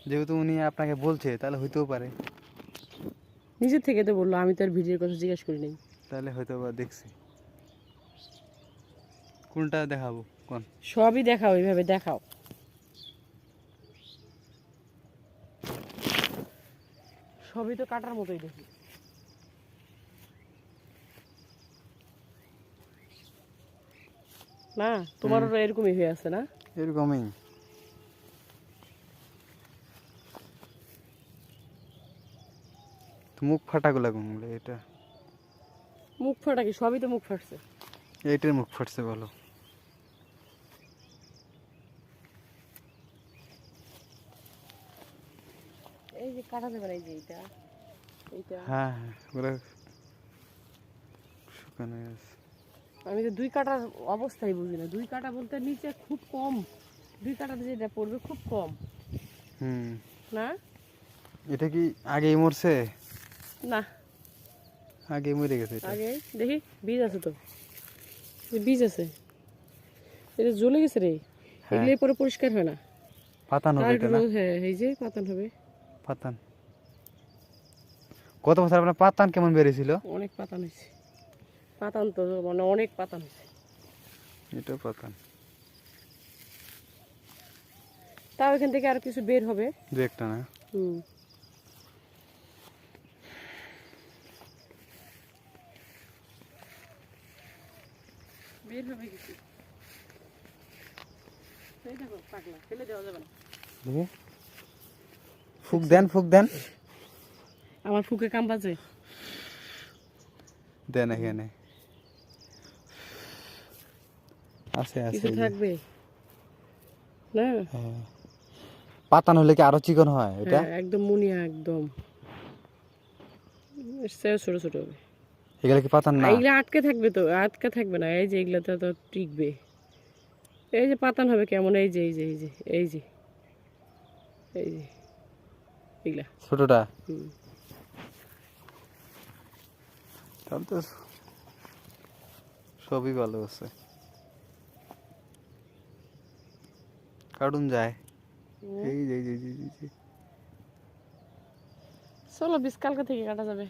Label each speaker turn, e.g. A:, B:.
A: যেহেতু উনি আপনাকে বলছে তাহলে হইতেও পারে।
B: নিজের থেকে তো বললো, আমি তো আর ভিডিওর কথা জিজ্ঞেস করি নাই।
A: তাহলে হয়তো বা দেখছি। কোনটা দেখাবো কোন?
B: সবই দেখাও, এইভাবে দেখাও। সবই তো কাটার মতোই দেখি না? তোমারও এরকমই হয়ে আছে না?
A: এরকমই। তো মুখ ফাটাগুলা কোনগুলো? এটা
B: মুখ ফাটা কি? সবই তো মুখ ফাটছে।
A: এইটার মুখ ফাটছে বলো।
B: এই যে কাটা যাবে না, এই যে এইটা এইটা।
A: হ্যাঁ হ্যাঁ, ওরা শুকানো আছে।
B: আমি তো দুই কাটার অবস্থাই বুঝি না। দুই কাটা বলতে নিচে খুব কম, দুই কাটাতে যেটা পড়বে খুব কম
A: হুম।
B: না?
A: এটা কি আগেই মরছে?
B: না,
A: আগেই মরে গেছে এটা।
B: আগে দেখি বীজ আছে তো, বীজ আছে। এটা জ্বলে গেছে রে।
A: হ্যাঁ,
B: এগুলো পরে পরিষ্কার হয় না।
A: পাতান হবে এটা না?
B: হ্যাঁ, এই যে পাতান হবে।
A: পাতান। গত বছর আপনার পাতান কেমন বেরিয়েছিল?
B: অনেক পাতান হয়েছে। পাতান তো মানে অনেক পাতান হয়েছে।
A: এটা পাতান।
B: তাও এখান থেকে আর কিছু বের হবে।
A: দু একটা না?
B: হুম। বের হবে কিছু। এই দেখো পাগলা, ফেলে দেওয়া যাবে না।
A: দেখি। ফুক দেন, ফুক দেন।
B: আমার ফুকে কাম বাজে।
A: দেন এখানে। আছে আছে।
B: কিছু থাকবে না?
A: হ্যাঁ। পাতান হলে কি আরো চিকন হয় এটা?
B: হ্যাঁ, একদম মুনিয়া, একদম এর চেয়েও ছোট ছোট হবে।
A: এগুলা কি পাতান না?
B: এইগুলা আটকে থাকবে তো, আটকে থাকবে না। এই যে এগুলাতে তো টিকবে। এই যে পাতান হবে কেমন, এই যে এই যে এই যে এই যে এই যে এগুলা।
A: ছোটটা?
B: হুম।
A: তাহলে তো সবই ভালো আছে। কাটুন যায়। এই যে এই যে এই যে এই যে।
B: চলো বীজ কালকে থেকে কাটা যাবে।